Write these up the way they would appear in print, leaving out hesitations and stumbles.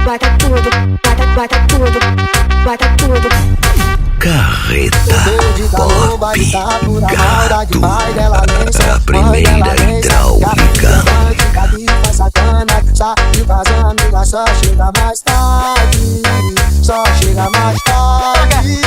bota tudo, bota tudo, bota tudo. Carreta, pop, gato, a primeira hidráulica. Faz sacana, sai com as amigas, só chega mais tarde, só chega mais tarde.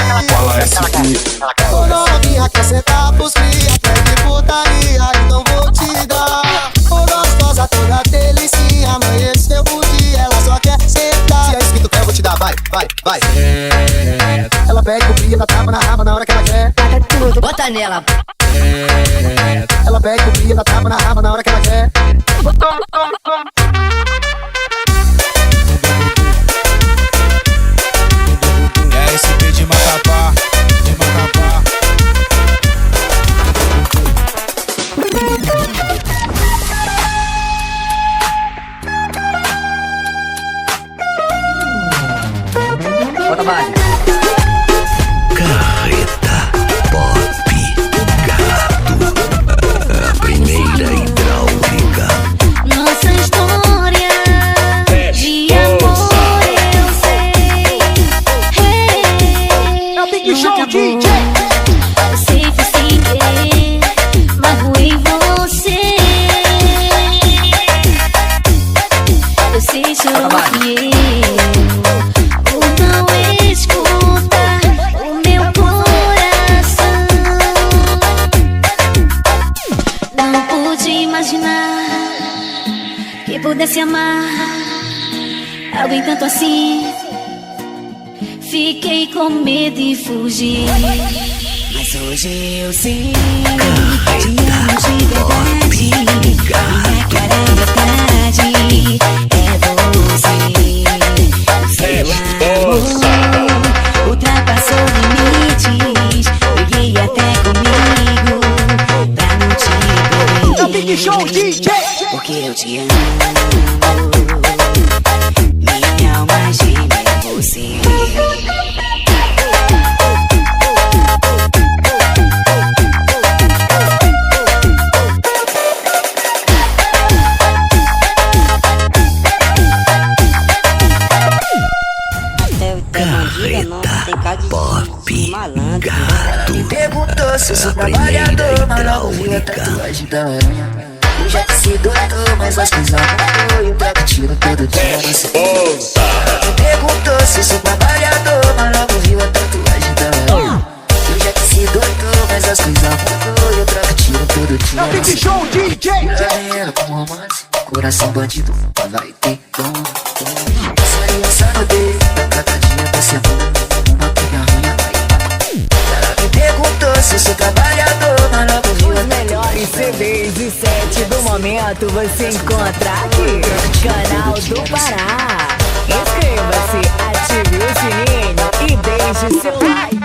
Tô novinha, quer sentar pros cria, pede putaria, então vou te dar. Ô gostosa, toda delicinha, amanheceu o dia, ela só quer sentar. Se é isso que tu quer, eu vou te dar, vai, vai, vai. Ela pede pro cria, dá tapa na raba na hora que ela quer. Bota tudo, Bota nela. Ela pede pro cria, dá tapa na raba na hora que ela quer. É esse P de Macapá, de Macapá. Bota base. Carreta, pop, gato, a primeira hidráulica. nossa história de amor eu sei. Hey, É o Big Show, DJ. eu sei que sem querer magoei você. Eu sei chorou que eu por não escutar o meu coração. Não pude imaginar que pudesse amar alguém tanto assim. Fiquei com medo e fugi, mas hoje eu sei. Te amo de verdade. Minha cara é metade. É você. O seu amor ultrapassou limites. Peguei até comigo pra não te perder. É o Big Show, DJ. Porque eu te amo. Minha alma gêmea é você. Carreta, pop, gato, Me perguntou se eu sou a primeira trabalhador, mas logo vi a hidráulica. tatuagem da aranha. Eu já disse doutor, mas as coisas mudou e o prato tiro todo dia na segunda. Me perguntou se eu sou trabalhador, mas logo viu a tatuagem da aranha. Eu já disse doutor, mas as coisas mudou e o prato tiro todo dia na segunda. Show, DJ! Ela com romance, coração bandido, vai ter dom. Essa aliança no dedo, cada dia vai ser bom. Uma piranha vai. Ela me perguntou se eu sou trabalhador, mas logo viu a Melhores CDs e 7 do momento você encontra aqui, Canal do Pará. Inscreva-se, ative o sininho e deixe seu like.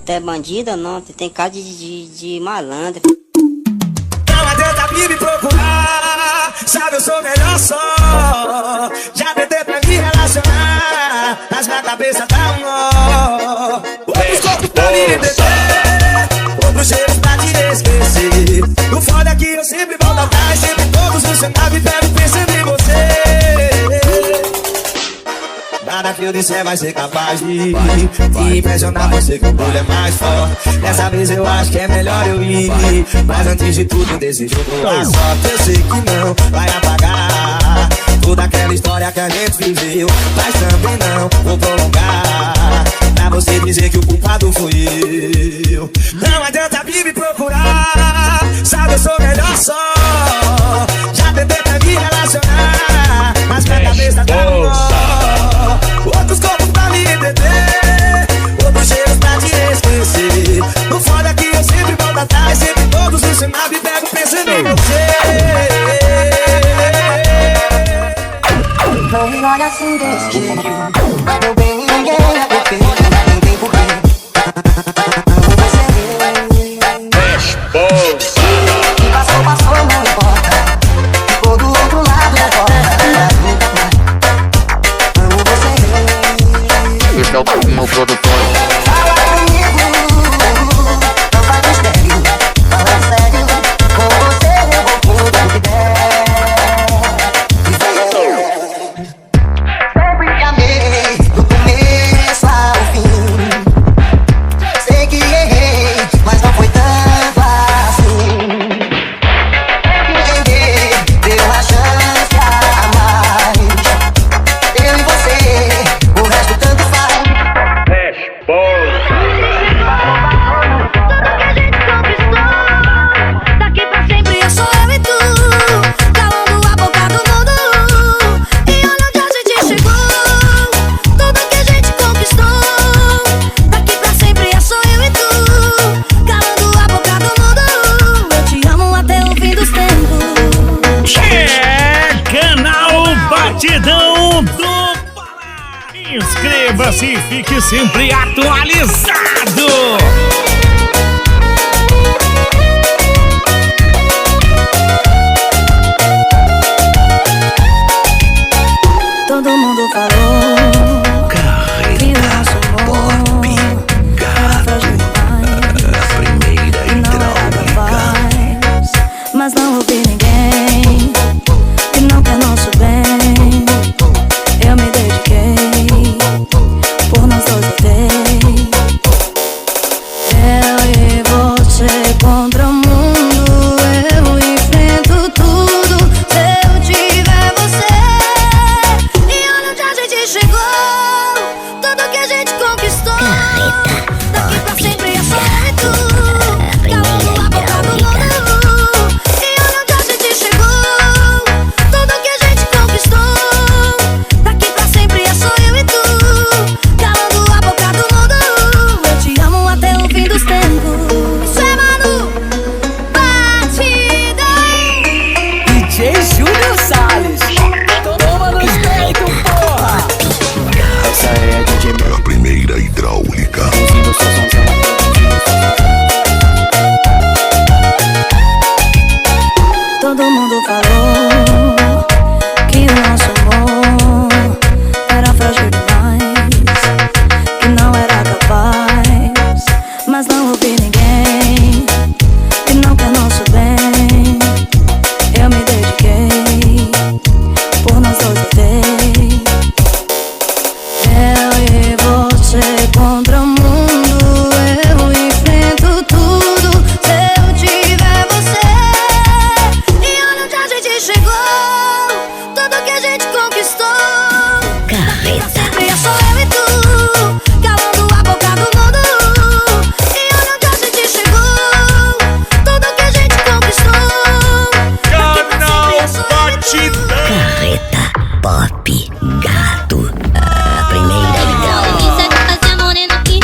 Tu é bandida não, tu tem cara de malandro. Não adianta vir me procurar, sabe eu sou melhor só. Já tentei pra me relacionar, mas minha cabeça tá um nó. Outros corpos pra me entender, outros cheiros pra te esquecer. O foda é que eu sempre volto atrás, sempre todos no cenário e pego pensando em você. Nada que eu disser vai ser capaz de impressionar você que o brilho é mais forte. Dessa vez eu acho que é melhor eu ir, mas antes de tudo eu desejo boa sorte. Eu sei que não vai apagar toda aquela história que a gente viveu, mas também não vou prolongar pra você dizer que o culpado fui eu. Não adianta vir me procurar, sabe eu sou melhor só. Já tentei pra me relacionar, mas minha cabeça tá um nó. Outros corpos pra me entender, outros cheiros pra te esquecer. O foda é que eu sempre volto atrás, sempre todos no cenário e pego pensando em você. Não me olha assim desse jeito. Meu bem, ninguém é perfeito, não tem porquê. Você Responsa. Inscreva-se e fique sempre atualizado. Todo mundo falou que o nosso amor era frágil demais, A primeira que não era capaz. Mas não ouvi ninguém que não quer nosso bem. Eu me dediquei, por nós dois lutei. Eu e você contra o mundo, eu enfrento tudo se eu tiver você. E olha onde a gente chegou, tudo que a gente conquistou. Daqui pra sempre é só eu e tu, calando a boca do mundo. E olha onde a gente chegou, tudo que a gente conquistou. Daqui pra sempre é só eu e tu, calando a boca do mundo. Eu te amo até o fim dos tempos. Isso é Manu, batidão. DJ Júnior Salles. Toma no peito, porra. Essa é a DJ A primeira hidráulica. produzindo só somzão. Todo mundo falou que o nosso amor era frágil demais, que não era capaz. Mas não ouvi ninguém que não quer nosso bem. Eu me dediquei, por nós dois lutei. Eu e você contra o mundo, eu enfrento tudo se eu tiver você. E olha onde a gente chegou, tudo que a gente conquistou. Carreta. Sempre é só eu e tu, calando a boca do mundo. E olha onde a gente chegou, tudo que a gente conquistou. Canal Batidão. Carreta, pop, gato. A primeira hidráulica. Moreniza de fazer a morena aqui.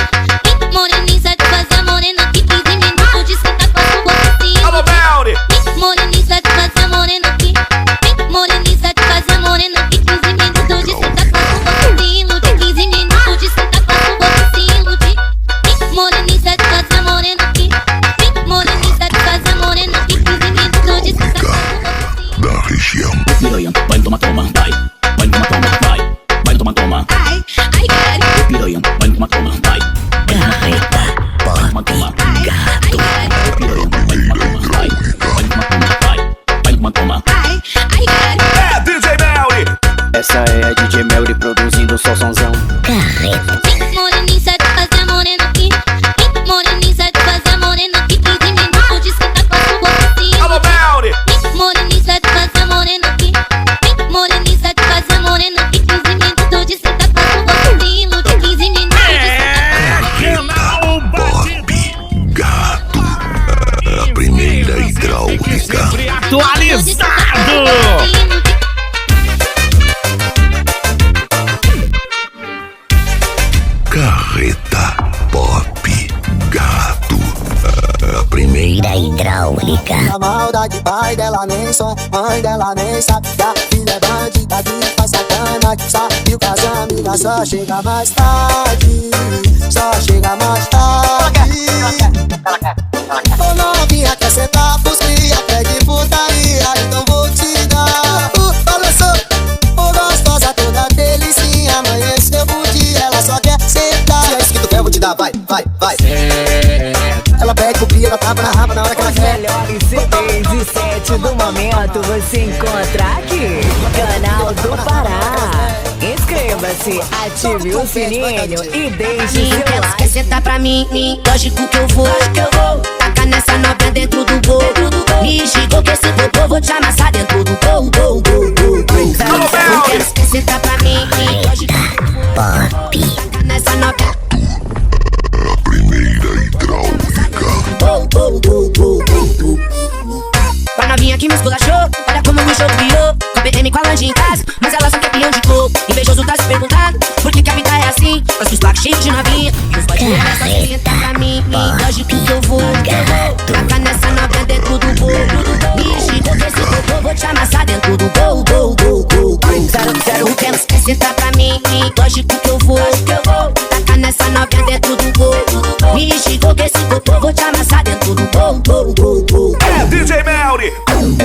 Moreniza de fazer a morena aqui. 15 minutos de sentar com a sua focinha. How about it? Moreniza de fazer a morena aqui. Moreniza de fazer a morena aqui. 15 minutos de sentar com a sua focinha. 15 minutos de sentar com a sua focinha. Moreniza de fazer a morena aqui. Moreniza de fazer a morena aqui. 15 minutos de sentar com a sua focinha. Da região. Piranha, vai no toma, toma, vai. Vai no toma, toma, vai. Vai no toma, toma. Ai, ai, ai, Piranha, vai no toma, toma, vai. Carreta, pop, gato. Piranha, vai no toma, toma, vai. Vai no toma, toma, vai. Vai no toma, toma. ai, ai, ai. É DJ Melly. Essa é a DJ Melly produzindo só somzão. Carreta, Moreniza de fazer a morena aqui. Moreniza de fazer a morena aqui. 15 minutos de sentar com a sua focinha. How about it? Moreniza de fazer a morena aqui. Moreniza de fazer a morena aqui. 15 minutos de sentar com a sua focinha. 15 minutos de sentar com a sua Canal pop, Batidão. gato. A primeira hidráulica. Sempre atualizado. Carreta, pop, gato. A primeira hidráulica. A maldade, pai dela nem som, mãe dela nem sabe. Que a filha é bandida que faz sacanagem. Sabe que as amigas só chega mais tarde. Só chega mais tarde. Ô novinha, quer sentar pros cria, pede putaria, então vou te dar. Balançou, ô gostosa, toda delicinha. Amanheceu o dia, ela só quer sentar. Se é isso que tu quer, eu vou te dar, vai, vai, vai. Ela pede copia, ela tapa na raba na hora que ela Os quer. melhores CDs e sete do momento você encontra aqui. Canal do Pará. Inscreva-se, ative o sininho e deixe seu Quer like. sentar pra mim, lógico que eu vou. Taca nessa novinha dentro do gol. Me xingou que esse popô vou te amassar dentro do gol. Quer sentar pra mim, lógico que eu vou. Pop, Taca nessa novinha. a primeira hidráulica. Pra novinha que me esculachou, olha como o jogo virou. Com PM com a lanche em casa, mas ela só quer peão de cor. Invejoso tá se perguntando por que a vida é assim. Mas os placos cheios de novinha e os boys de só se senta pra mim. Lógico que eu vou. Taca nessa novinha dentro do gol. Me xingou que esse popô vou te amassar dentro do gol. Quero sentar pra mim, lógico que eu vou.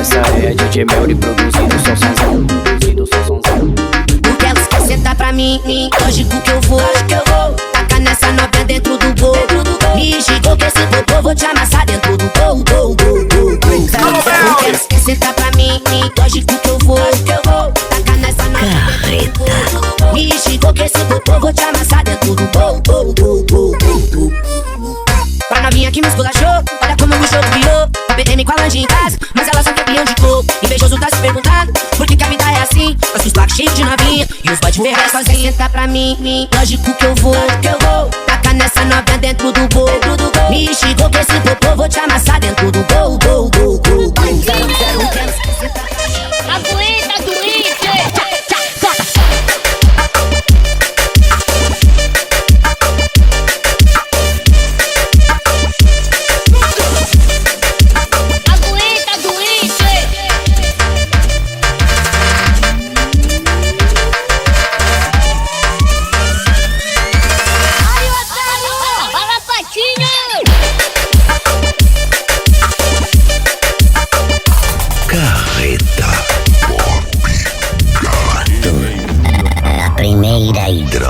essa é DJ Melly produzindo só sonzão. Produzindo só sonzão. Porque ela quer sentar pra mim, lógico que eu vou. Tacar nessa novinha dentro do gol. Me xingou que esse popô vou te amassar dentro do gol. Porque ela quer sentar pra mim, lógico que eu vou. Tacar nessa novinha dentro do gol. Me xingou que esse popô vou te amassar dentro do gol. Pra novinha que me esculachou, olha como o jogo virou. A BM com a lanche em casa, mas ela só quer pião de coco. Invejoso tá se perguntando por que a vida é assim. Nossos placos cheios de novinha e os bodes ferrados sozinha. Senta pra mim, lógico que eu vou. Tacar nessa novinha dentro do gol. Me xingou que esse popô vou te amassar dentro do gol. Aguenta, doente. Aguenta, doente. Ai, otário. Fala, patinho. Carreta, pop, gato. A primeira hidráulica.